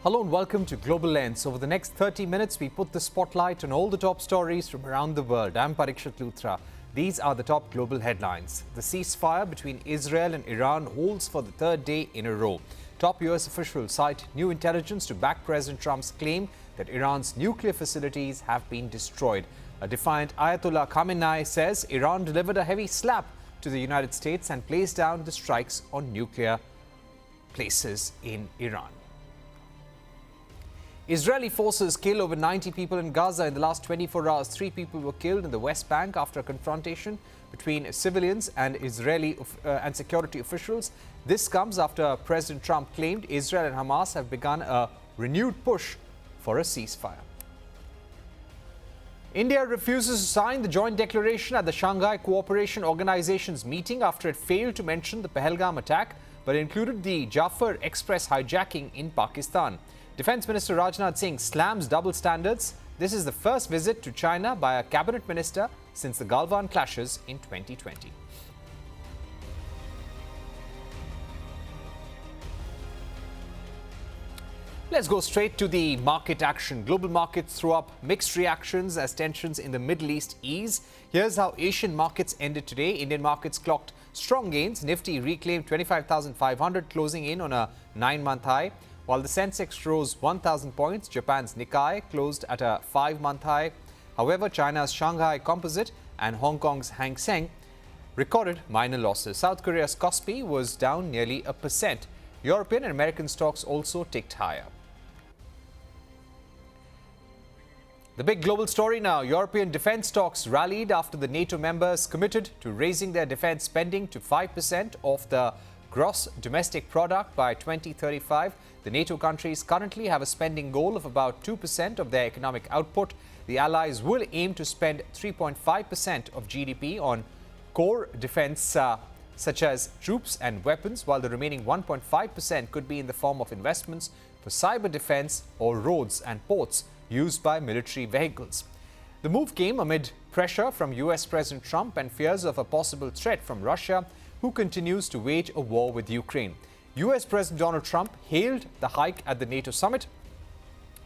Hello and welcome to Global Lens. Over the next 30 minutes, we put the spotlight on all the top stories from around the world. I'm Parikshit Luthra. These are the top global headlines. The ceasefire between Israel and Iran holds for the third day in a row. Top US officials cite new intelligence to back President Trump's claim that Iran's nuclear facilities have been destroyed. A defiant Ayatollah Khamenei says Iran delivered a heavy slap to the United States and placed down the strikes on nuclear places in Iran. Israeli forces kill over 90 people in Gaza in the last 24 hours. 3 people were killed in the West Bank after a confrontation between civilians and Israeli and security officials. This comes after President Trump claimed Israel and Hamas have begun a renewed push for a ceasefire. India refuses to sign the joint declaration at the Shanghai Cooperation Organization's meeting after it failed to mention the Pahalgam attack, but included the Jafar Express hijacking in Pakistan. Defence Minister Rajnath Singh slams double standards. This is the first visit to China by a cabinet minister since the Galwan clashes in 2020. Let's go straight to the market action. Global markets threw up mixed reactions as tensions in the Middle East ease. Here's how Asian markets ended today. Indian markets clocked strong gains. Nifty reclaimed 25,500, closing in on a 9-month high. While the Sensex rose 1,000 points, Japan's Nikkei closed at a 5-month high. However, China's Shanghai Composite and Hong Kong's Hang Seng recorded minor losses. South Korea's Kospi was down nearly 1%. European and American stocks also ticked higher. The big global story now. European defence stocks rallied after the NATO members committed to raising their defence spending to 5% of the gross domestic product by 2035. The NATO countries currently have a spending goal of about 2% of their economic output. The allies will aim to spend 3.5% of GDP on core defence such as troops and weapons, while the remaining 1.5% could be in the form of investments for cyber defence or roads and ports used by military vehicles. The move came amid pressure from US President Trump and fears of a possible threat from Russia, who continues to wage a war with Ukraine. US President Donald Trump hailed the hike at the NATO summit,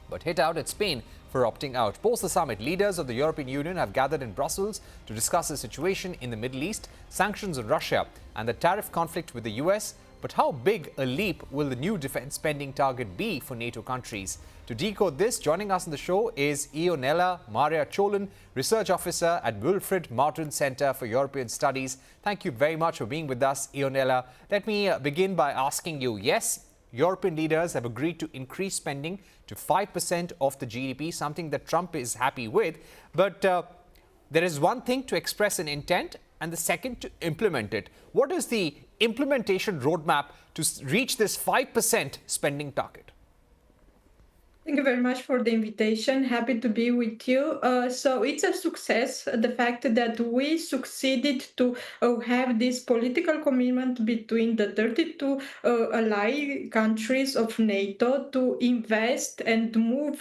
but hit out at Spain for opting out. Post the summit, leaders of the European Union have gathered in Brussels to discuss the situation in the Middle East, sanctions on Russia, and the tariff conflict with the US. But how big a leap will the new defense spending target be for NATO countries? To decode this, joining us on the show is Ionela Ciolan, Research Officer at Wilfred Martens Centre for European Studies. Thank you very much for being with us, Ionela. Let me begin by asking you, yes, European leaders have agreed to increase spending to 5% of the GDP, something that Trump is happy with. But there is one thing to express an intent and the second to implement it. What is the implementation roadmap to reach this 5% spending target? Thank you very much for the invitation. Happy to be with you. So it's a success, the fact that we succeeded to have this political commitment between the 32 allied countries of NATO to invest and move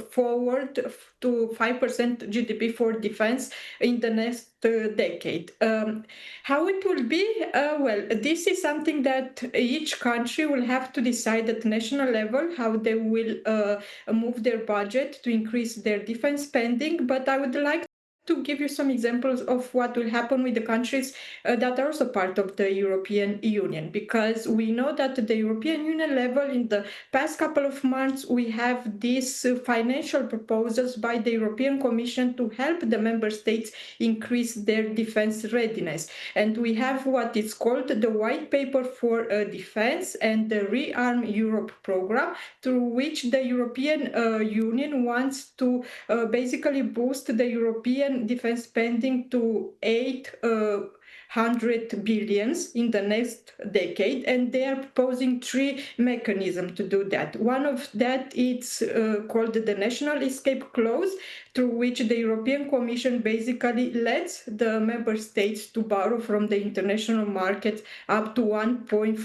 forward to 5% GDP for defense in the next decade. How it will be? Well, this is something that each country will have to decide at national level how they will move their budget to increase their defense spending. But I would like to give you some examples of what will happen with the countries that are also part of the European Union, because we know that at the European Union level in the past couple of months we have these financial proposals by the European Commission to help the member states increase their defense readiness. And we have what is called the White Paper for Defense and the Rearm Europe program, through which the European Union wants to basically boost the European defense spending to 800 billions in the next decade, and they are proposing 3 mechanisms to do that. One of that is called the National Escape Clause, through which the European Commission basically lets the member states to borrow from the international markets up to 1.5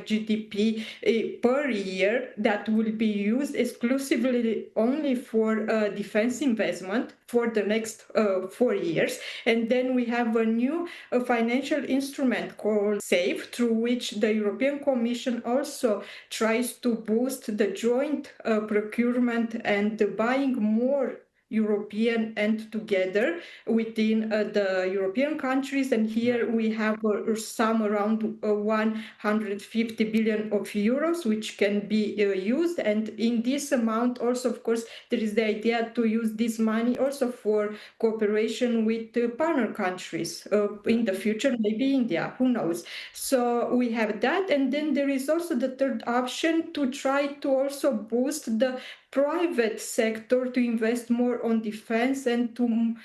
GDP per year that will be used exclusively only for defense investment for the next 4 years. And then we have a new financial instrument called SAFE, through which the European Commission also tries to boost the joint procurement and buying more European and together within the European countries. And here we have a sum around 150 billion of euros, which can be used. And in this amount also, of course, there is the idea to use this money also for cooperation with partner countries in the future, maybe India, who knows. So we have that. And then there is also the third option to try to also boost the private sector to invest more on defense and to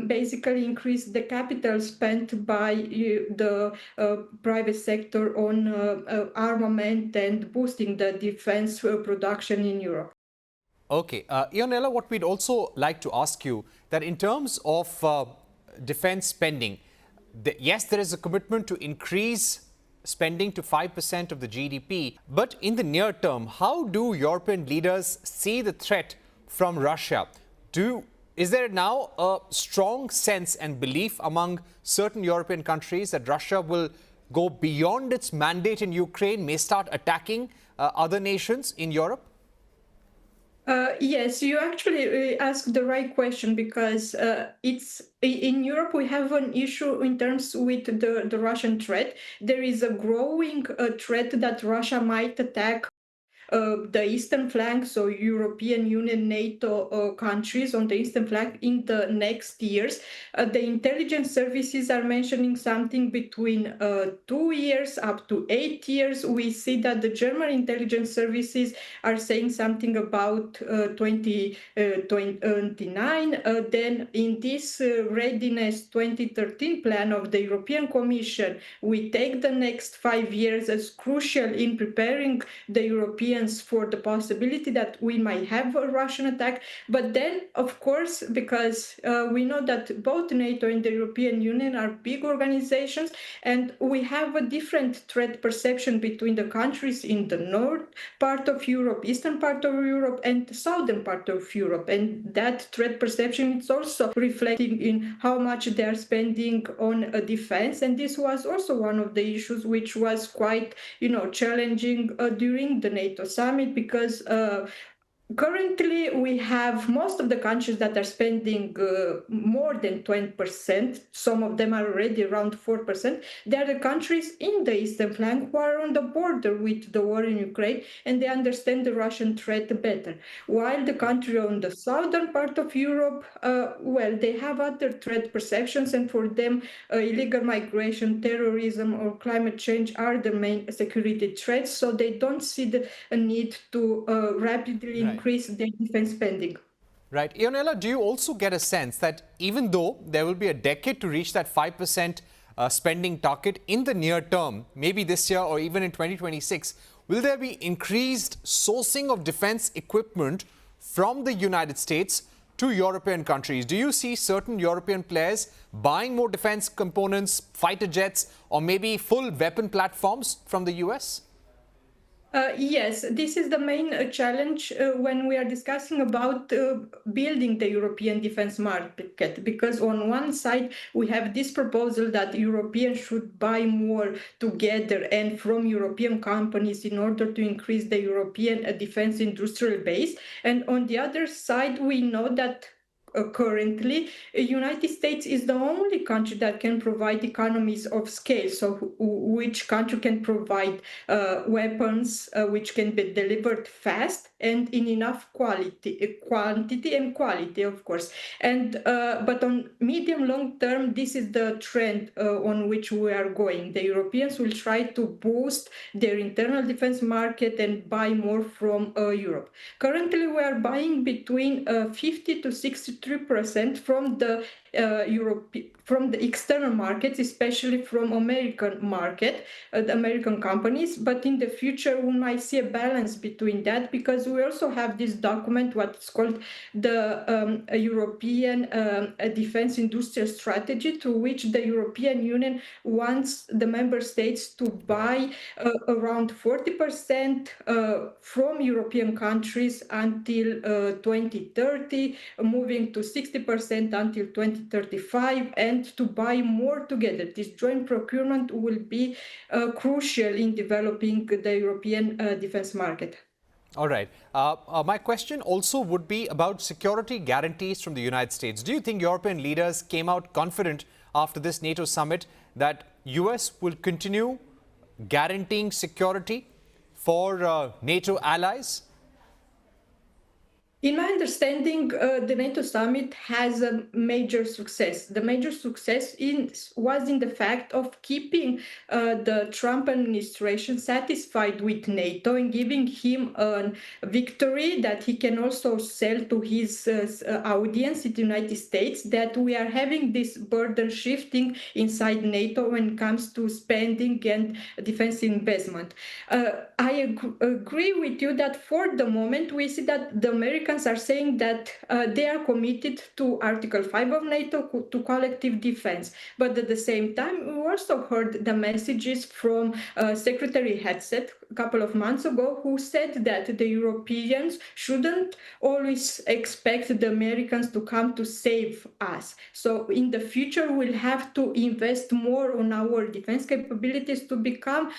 basically increase the capital spent by the private sector on armament and boosting the defense production in Europe. Okay, Ionela, what we'd also like to ask you that in terms of defense spending, yes, there is a commitment to increase spending to 5% of the GDP. But in the near term, how do European leaders see the threat from Russia? Is there now a strong sense and belief among certain European countries that Russia will go beyond its mandate in Ukraine, may start attacking other nations in Europe? Yes, you actually asked the right question, because it's in Europe we have an issue in terms with the Russian threat. There is a growing threat that Russia might attack the eastern flank, so European Union, NATO countries on the eastern flank in the next years. The intelligence services are mentioning something between 2 years up to 8 years. We see that the German intelligence services are saying something about 2029. Then in this readiness 2013 plan of the European Commission, we take the next 5 years as crucial in preparing the European for the possibility that we might have a Russian attack. But then, of course, because we know that both NATO and the European Union are big organizations, and we have a different threat perception between the countries in the north part of Europe, eastern part of Europe, and the southern part of Europe. And that threat perception is also reflecting in how much they are spending on defense. And this was also one of the issues which was quite, challenging during the NATO summit, because currently we have most of the countries that are spending more than 20%. Some of them are already around 4%. They are the countries in the eastern flank who are on the border with the war in Ukraine, and they understand the Russian threat better. While the country on the southern part of Europe, they have other threat perceptions, and for them illegal migration, terrorism, or climate change are the main security threats, so they don't see the need to rapidly increase their defense spending. Right. Ionela, do you also get a sense that even though there will be a decade to reach that 5% spending target in the near term, maybe this year or even in 2026, will there be increased sourcing of defense equipment from the United States to European countries? Do you see certain European players buying more defense components, fighter jets, or maybe full weapon platforms from the US? Yes, this is the main challenge when we are discussing about building the European defense market, because on one side we have this proposal that Europeans should buy more together and from European companies in order to increase the European defense industrial base. And on the other side, we know that currently, United States is the only country that can provide economies of scale. So which country can provide weapons which can be delivered fast and in enough quantity and quality, of course. And but on medium long term, this is the trend on which we are going. The Europeans will try to boost their internal defense market and buy more from Europe. Currently, we are buying between 50 to 63% from the from the external markets, especially from American market, the American companies. But in the future, we might see a balance between that, because we also have this document, what's called the European Defense Industrial Strategy, through which the European Union wants the member states to buy around 40% from European countries until 2030, moving to 60% until 2035, and to buy more together. This joint procurement will be crucial in developing the European defense market. All right. My question also would be about security guarantees from the United States. Do you think European leaders came out confident after this NATO summit that US will continue guaranteeing security for NATO allies? In my understanding, the NATO summit has a major success. The major success was in the fact of keeping the Trump administration satisfied with NATO and giving him a victory that he can also sell to his audience in the United States, that we are having this burden shifting inside NATO when it comes to spending and defense investment. I agree with you that for the moment we see that the Americans are saying that they are committed to Article 5 of NATO, to collective defense. But at the same time, we also heard the messages from Secretary Hegseth a couple of months ago, who said that the Europeans shouldn't always expect the Americans to come to save us. So in the future, we'll have to invest more on our defense capabilities to become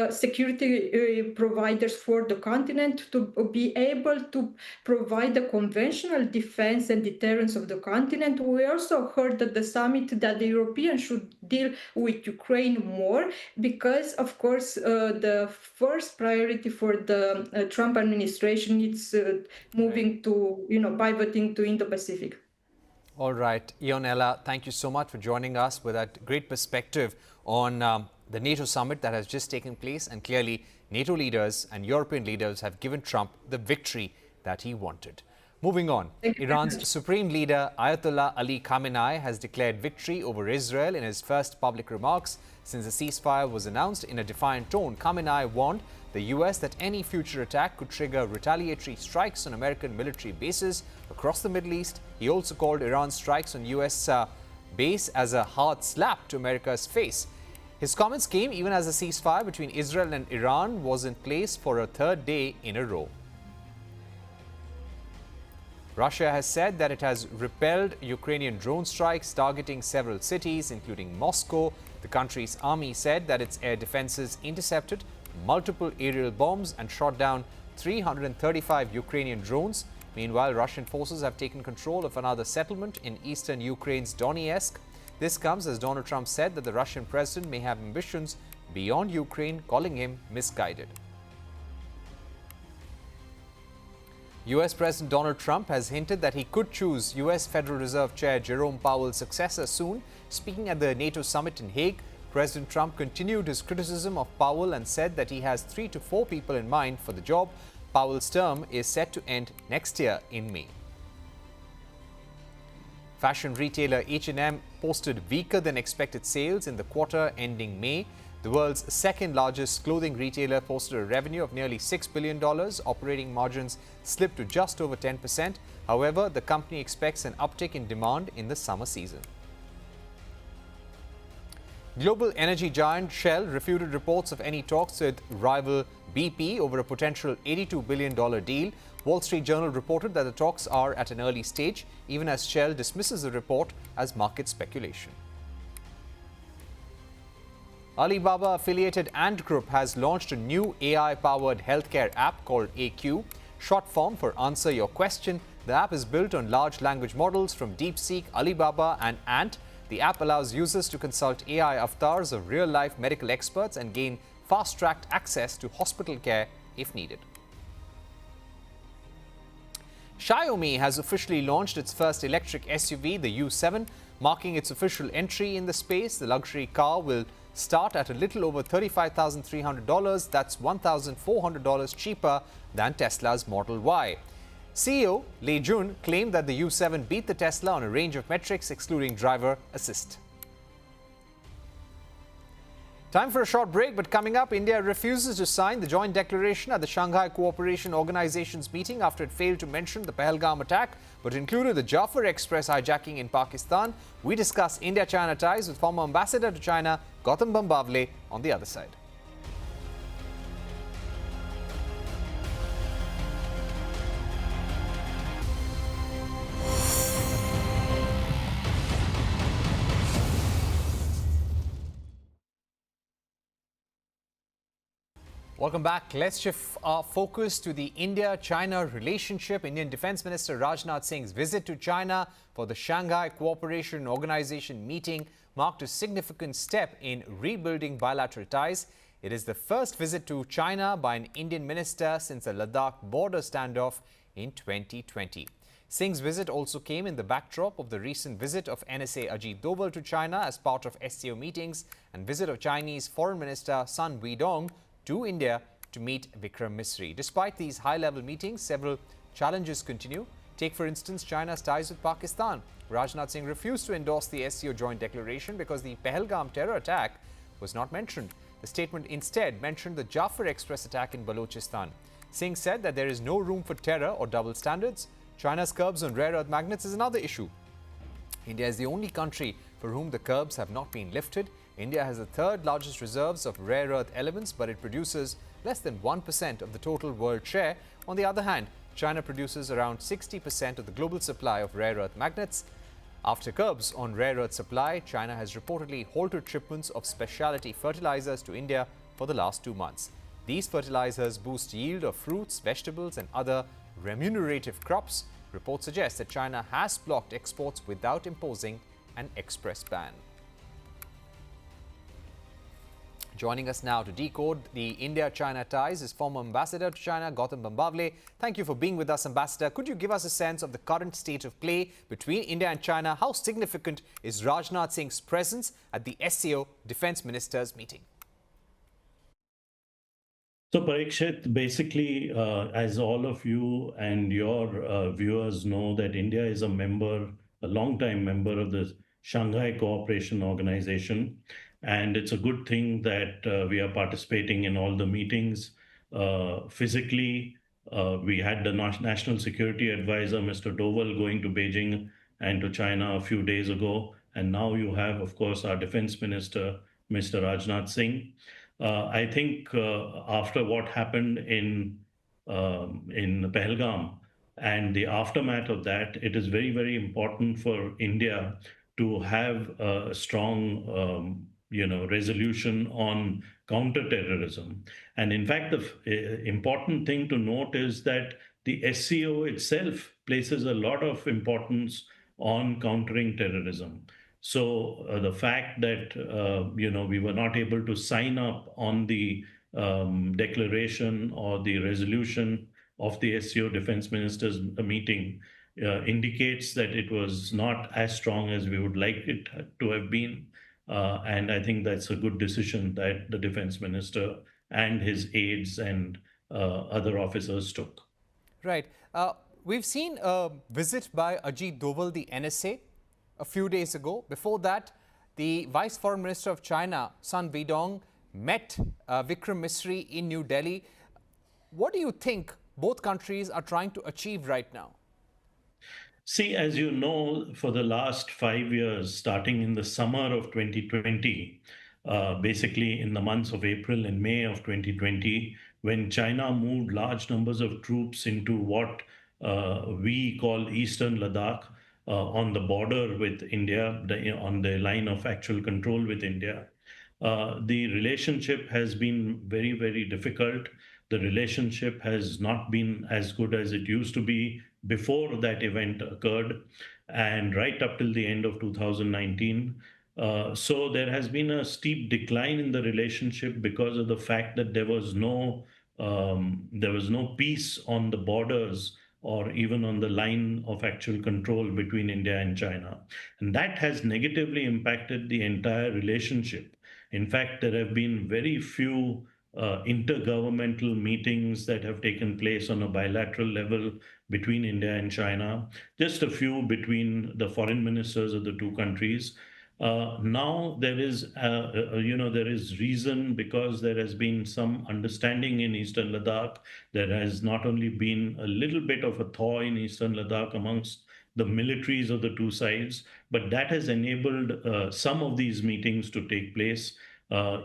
security providers for the continent, to be able to provide the conventional defense and deterrence of the continent. We also heard at the summit that the Europeans should deal with Ukraine more, because, of course, the first priority for the Trump administration is moving to, pivoting to Indo-Pacific. All right, Ionela, thank you so much for joining us with that great perspective on the NATO summit that has just taken place. And clearly, NATO leaders and European leaders have given Trump the victory that he wanted. Moving on, Iran's Supreme Leader Ayatollah Ali Khamenei has declared victory over Israel in his first public remarks since the ceasefire was announced. In a defiant tone, Khamenei warned the US that any future attack could trigger retaliatory strikes on American military bases across the Middle East. He also called Iran's strikes on US base as a hard slap to America's face. His comments came even as a ceasefire between Israel and Iran was in place for a third day in a row. Russia has said that it has repelled Ukrainian drone strikes targeting several cities, including Moscow. The country's army said that its air defenses intercepted multiple aerial bombs and shot down 335 Ukrainian drones. Meanwhile, Russian forces have taken control of another settlement in eastern Ukraine's Donetsk. This comes as Donald Trump said that the Russian president may have ambitions beyond Ukraine, calling him misguided. US President Donald Trump has hinted that he could choose US Federal Reserve Chair Jerome Powell's successor soon. Speaking at the NATO summit in Hague, President Trump continued his criticism of Powell and said that he has 3 to 4 people in mind for the job. Powell's term is set to end next year in May. Fashion retailer H&M posted weaker than expected sales in the quarter ending May. The world's second largest clothing retailer posted a revenue of nearly $6 billion. Operating margins slipped to just over 10%. However, the company expects an uptick in demand in the summer season. Global energy giant Shell refuted reports of any talks with rival BP over a potential $82 billion deal. Wall Street Journal reported that the talks are at an early stage, even as Shell dismisses the report as market speculation. Alibaba-affiliated Ant Group has launched a new AI-powered healthcare app called AQ, short form for Answer Your Question. The app is built on large language models from DeepSeek, Alibaba and Ant. The app allows users to consult AI avatars of real-life medical experts and gain fast-tracked access to hospital care if needed. Xiaomi has officially launched its first electric SUV, the U7, marking its official entry in the space. The luxury car will start at a little over $35,300. That's $1,400 cheaper than Tesla's Model Y. CEO Lei Jun claimed that the U7 beat the Tesla on a range of metrics, excluding driver assist. Time for a short break, but coming up, India refuses to sign the joint declaration at the Shanghai Cooperation Organization's meeting after it failed to mention the Pahalgam attack, but included the Jafar Express hijacking in Pakistan. We discuss India-China ties with former Ambassador to China, Gautam Bambawale, on the other side. Welcome back. Let's shift our focus to the India-China relationship. Indian Defence Minister Rajnath Singh's visit to China for the Shanghai Cooperation Organization meeting marked a significant step in rebuilding bilateral ties. It is the first visit to China by an Indian minister since the Ladakh border standoff in 2020. Singh's visit also came in the backdrop of the recent visit of NSA Ajit Doval to China as part of SCO meetings and visit of Chinese Foreign Minister Sun Weidong to India to meet Vikram Misri. Despite these high-level meetings, several challenges continue. Take, for instance, China's ties with Pakistan. Rajnath Singh refused to endorse the SCO joint declaration because the Pahalgam terror attack was not mentioned. The statement instead mentioned the Jafar Express attack in Balochistan. Singh said that there is no room for terror or double standards. China's curbs on rare earth magnets is another issue. India is the only country for whom the curbs have not been lifted. India has the third largest reserves of rare earth elements, but it produces less than 1% of the total world share. On the other hand, China produces around 60% of the global supply of rare earth magnets. After curbs on rare earth supply, China has reportedly halted shipments of specialty fertilizers to India for the last 2 months. These fertilizers boost yield of fruits, vegetables and other remunerative crops. Reports suggest that China has blocked exports without imposing an express ban. Joining us now to decode the India-China ties is former Ambassador to China, Gautam Bambawale. Thank you for being with us, Ambassador. Could you give us a sense of the current state of play between India and China? How significant is Rajnath Singh's presence at the SCO Defence Ministers meeting? So, Parikshit, basically, as all of you and your viewers know, that India is a long-time member of the Shanghai Cooperation Organization. And it's a good thing that we are participating in all the meetings. Physically, we had the National Security Advisor, Mr. Doval, going to Beijing and to China a few days ago. And now you have, of course, our Defense Minister, Mr. Rajnath Singh. I think after what happened in Pahalgam and the aftermath of that, it is very, very important for India to have a strong resolution on counterterrorism. And in fact, the important thing to note is that the SCO itself places a lot of importance on countering terrorism. So the fact that, we were not able to sign up on the declaration or the resolution of the SCO Defense Ministers meeting indicates that it was not as strong as we would like it to have been. And I think that's a good decision that the Defense Minister and his aides and other officers took. Right. We've seen a visit by Ajit Doval, the NSA, a few days ago. Before that, the Vice Foreign Minister of China, Sun Weidong, met Vikram Misri in New Delhi. What do you think both countries are trying to achieve right now? See, as you know, for the last 5 years, starting in the summer of 2020, basically in the months of April and May of 2020, when China moved large numbers of troops into what we call Eastern Ladakh, on the border with India, on the line of actual control with India, the relationship has been very, very difficult. The relationship has not been as good as it used to be before that event occurred, and right up till the end of 2019. So there has been a steep decline in the relationship because of the fact that there was no peace on the borders or even on the line of actual control between India and China. And that has negatively impacted the entire relationship. In fact, there have been very few intergovernmental meetings that have taken place on a bilateral level between India and China, just a few between the foreign ministers of the two countries. Now there is, there is reason because there has been some understanding in Eastern Ladakh. There has not only been a little bit of a thaw in Eastern Ladakh amongst the militaries of the two sides, but that has enabled some of these meetings to take place.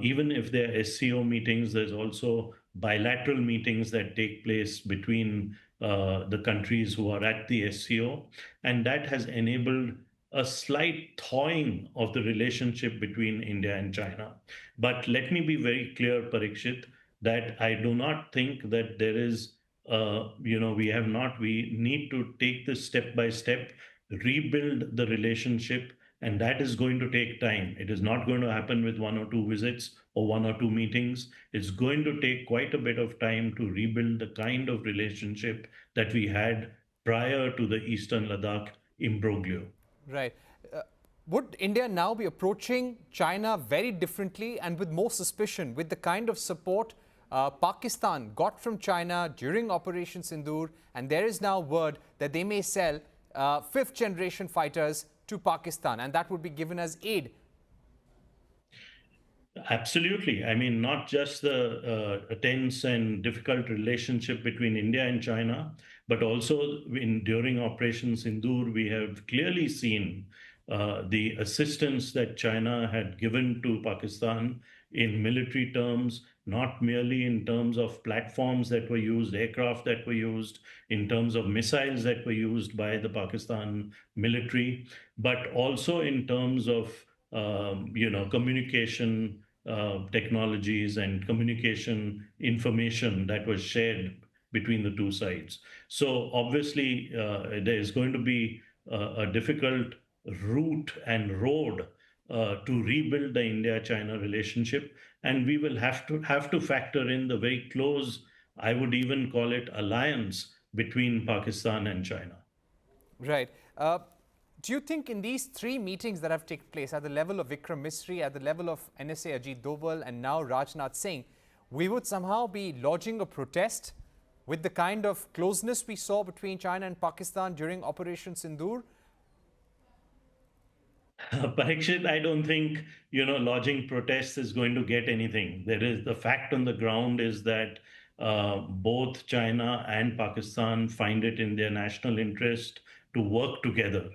Even if they're SCO meetings, there's also bilateral meetings that take place between the countries who are at the SCO, and that has enabled a slight thawing of the relationship between India and China. But let me be very clear, Parikshit, that I do not think that there is, we need to take this step by step, rebuild the relationship, and that is going to take time. It is not going to happen with one or two visits or one or two meetings. It's going to take quite a bit of time to rebuild the kind of relationship that we had prior to the Eastern Ladakh imbroglio. Right. Would India now be approaching China very differently and with more suspicion with the kind of support Pakistan got from China during Operation Sindoor, and there is now word that they may sell fifth generation fighters to Pakistan, and that would be given as aid? Absolutely. I mean, not just the tense and difficult relationship between India and China, but also during Operation Sindoor, we have clearly seen the assistance that China had given to Pakistan in military terms, not merely in terms of platforms that were used, aircraft that were used, in terms of missiles that were used by the Pakistan military, but also in terms of communication technologies and communication information that was shared between the two sides. So obviously, there is going to be a difficult route and road to rebuild the India-China relationship, and we will have to factor in the very close, I would even call it, alliance between Pakistan and China. Right. Do you think in these three meetings that have taken place at the level of Vikram Misri, at the level of NSA Ajit Doval, and now Rajnath Singh, we would somehow be lodging a protest with the kind of closeness we saw between China and Pakistan during Operation Sindoor? Parikshit, I don't think, lodging protests is going to get anything. There is the fact on the ground is that both China and Pakistan find it in their national interest to work together.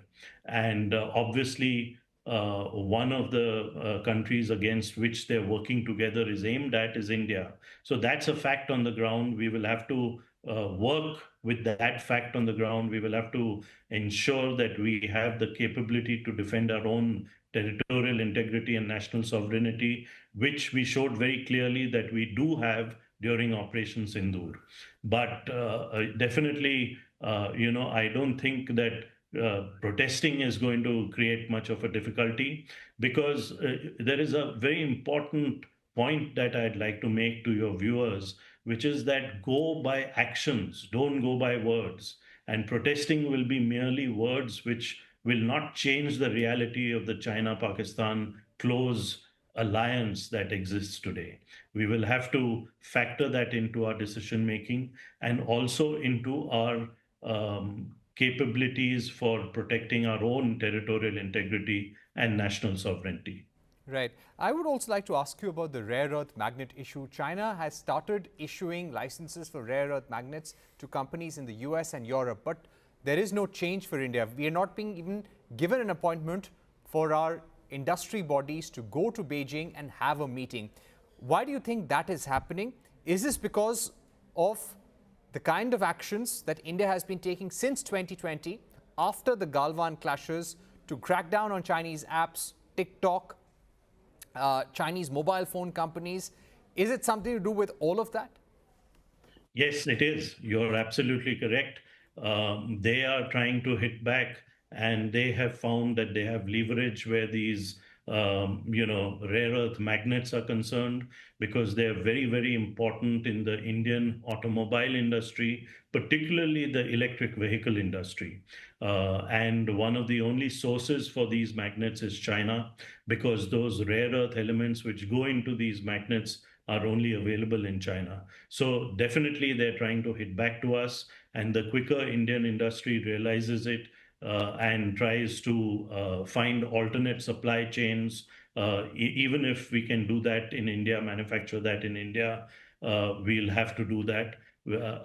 And obviously, one of the countries against which they're working together is aimed at is India. So that's a fact on the ground. We will have to work with that fact on the ground. We will have to ensure that we have the capability to defend our own territorial integrity and national sovereignty, which we showed very clearly that we do have during Operation Sindoor. But definitely, I don't think that protesting is going to create much of a difficulty, because there is a very important point that I'd like to make to your viewers, which is that go by actions, don't go by words. And protesting will be merely words which will not change the reality of the China-Pakistan close alliance that exists today. We will have to factor that into our decision making and also into our capabilities for protecting our own territorial integrity and national sovereignty. Right. I would also like to ask you about the rare earth magnet issue. China has started issuing licenses for rare earth magnets to companies in the US and Europe, but there is no change for India. We are not being even given an appointment for our industry bodies to go to Beijing and have a meeting. Why do you think that is happening? Is this because of the kind of actions that India has been taking since 2020 after the Galwan clashes to crack down on Chinese apps, TikTok, Chinese mobile phone companies? Is it something to do with all of that? Yes, it is. You're absolutely correct. They are trying to hit back, and they have found that they have leverage where these rare earth magnets are concerned, because they're very, very important in the Indian automobile industry, particularly the electric vehicle industry. And one of the only sources for these magnets is China, because those rare earth elements which go into these magnets are only available in China. So definitely they're trying to hit back to us, and the quicker Indian industry realizes it, and tries to find alternate supply chains. Even if we can do that in India, manufacture that in India, we'll have to do that.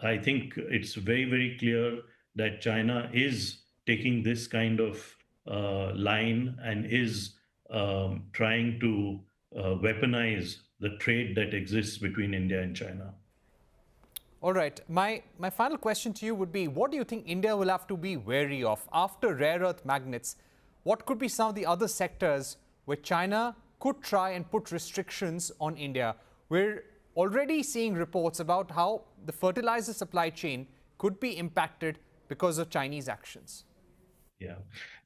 I think it's very, very clear that China is taking this kind of line and is trying to weaponize the trade that exists between India and China. All right. My final question to you would be, what do you think India will have to be wary of? After rare earth magnets, what could be some of the other sectors where China could try and put restrictions on India? We're already seeing reports about how the fertilizer supply chain could be impacted because of Chinese actions. Yeah.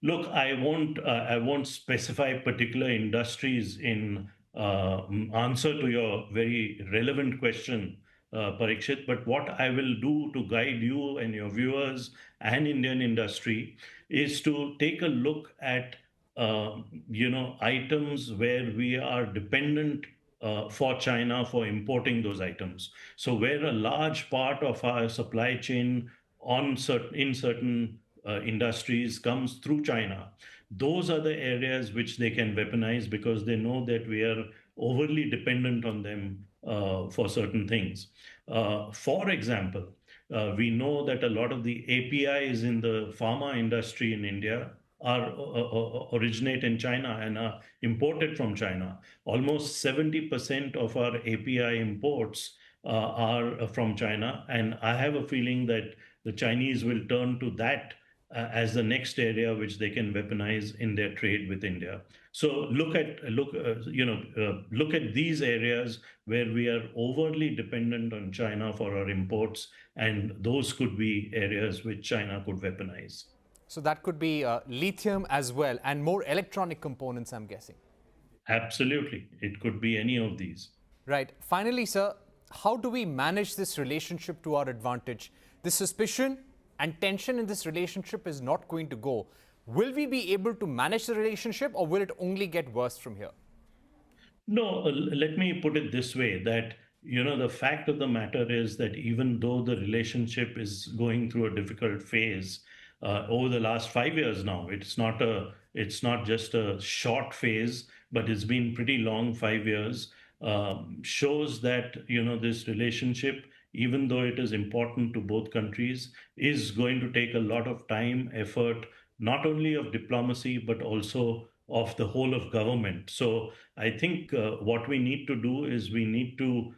Look, I won't specify particular industries in answer to your very relevant question, Parikshit. But what I will do to guide you and your viewers and Indian industry is to take a look at items where we are dependent for China for importing those items. So where a large part of our supply chain in certain industries comes through China, those are the areas which they can weaponize because they know that we are overly dependent on them for certain things. For example, we know that a lot of the APIs in the pharma industry in India originate in China and are imported from China. Almost 70% of our API imports are from China, and I have a feeling that the Chinese will turn to that as the next area which they can weaponize in their trade with India. So look at these areas where we are overly dependent on China for our imports, and those could be areas which China could weaponize. So that could be lithium as well, and more electronic components, I'm guessing. Absolutely. It could be any of these. Right. Finally, sir, how do we manage this relationship to our advantage? The suspicion and tension in this relationship is not going to go. Will we be able to manage the relationship, or will it only get worse from here? No, let me put it this way, that the fact of the matter is that even though the relationship is going through a difficult phase over the last 5 years now, it's not just a short phase, but it's been pretty long 5 years, shows that this relationship, even though it is important to both countries, is going to take a lot of time, effort, not only of diplomacy, but also of the whole of government. So I think what we need to do is we need to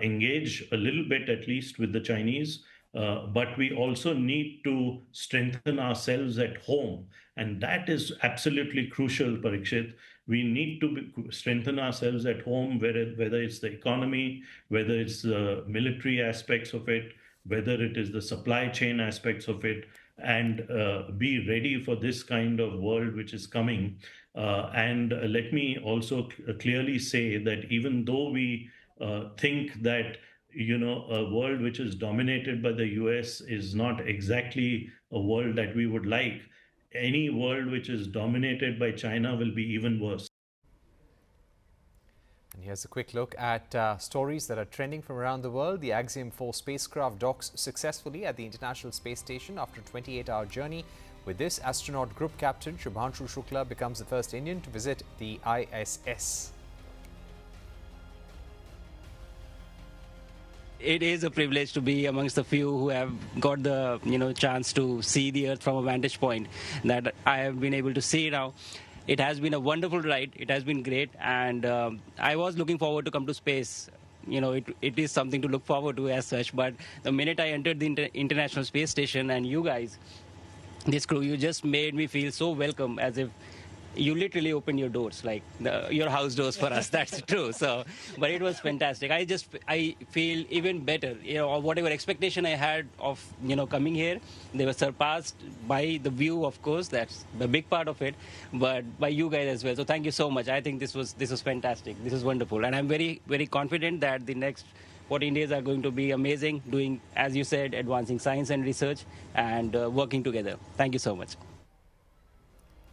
engage a little bit, at least, with the Chinese, but we also need to strengthen ourselves at home. And that is absolutely crucial, Parikshit. We need to strengthen ourselves at home, whether it's the economy, whether it's the military aspects of it, whether it is the supply chain aspects of it, and be ready for this kind of world which is coming. And let me also clearly say that even though we think that a world which is dominated by the US is not exactly a world that we would like, any world which is dominated by China will be even worse. And here's a quick look at stories that are trending from around the world. The Axiom 4 spacecraft docks successfully at the International Space Station after a 28-hour journey. With this, astronaut group captain Shubhanshu Shukla becomes the first Indian to visit the ISS. It is a privilege to be amongst the few who have got the chance to see the Earth from a vantage point that I have been able to see now. It has been a wonderful ride. It has been great, and I was looking forward to come to space. It is something to look forward to as such. But the minute I entered the International Space Station and you guys, this crew, you just made me feel so welcome, as if you literally opened your doors, like your house doors for us. That's true. So, but it was fantastic. I feel even better. Whatever expectation I had of coming here, they were surpassed by the view. Of course, that's the big part of it, but by you guys as well. So thank you so much. I think this was fantastic. This is wonderful, and I'm very, very confident that the next 14 days are going to be amazing. Doing, as you said, advancing science and research and working together. Thank you so much.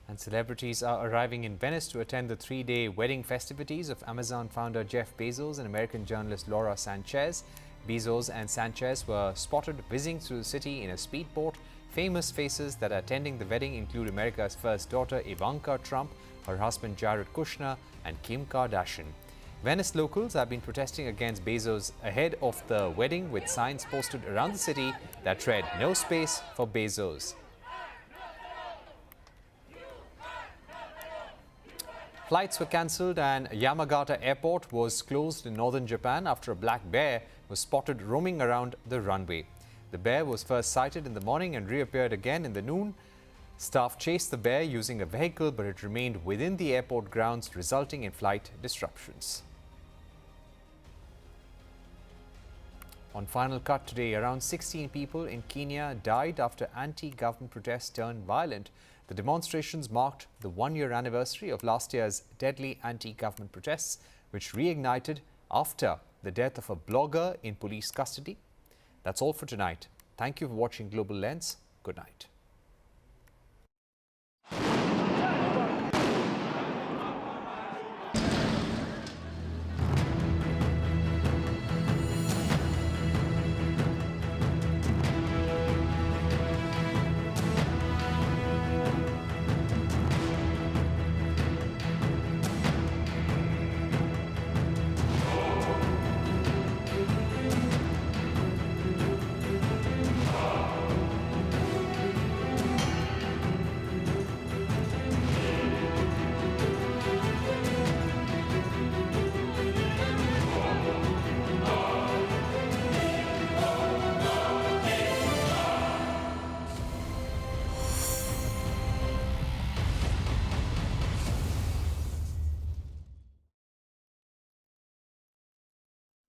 And celebrities are arriving in Venice to attend the 3-day wedding festivities of Amazon founder Jeff Bezos and American journalist Laura Sanchez. Bezos and Sanchez were spotted whizzing through the city in a speedboat famous faces that are attending the wedding include America's first daughter Ivanka Trump, her husband Jared Kushner, and Kim Kardashian. Venice locals have been protesting against Bezos ahead of the wedding, with signs posted around the city that read "No space for Bezos." Flights were cancelled and Yamagata Airport was closed in northern Japan after a black bear was spotted roaming around the runway. The bear was first sighted in the morning and reappeared again in the noon. Staff chased the bear using a vehicle, but it remained within the airport grounds, resulting in flight disruptions. On Final Cut today, around 16 people in Kenya died after anti-government protests turned violent. The demonstrations marked the one-year anniversary of last year's deadly anti-government protests, which reignited after the death of a blogger in police custody. That's all for tonight. Thank you for watching Global Lens. Good night.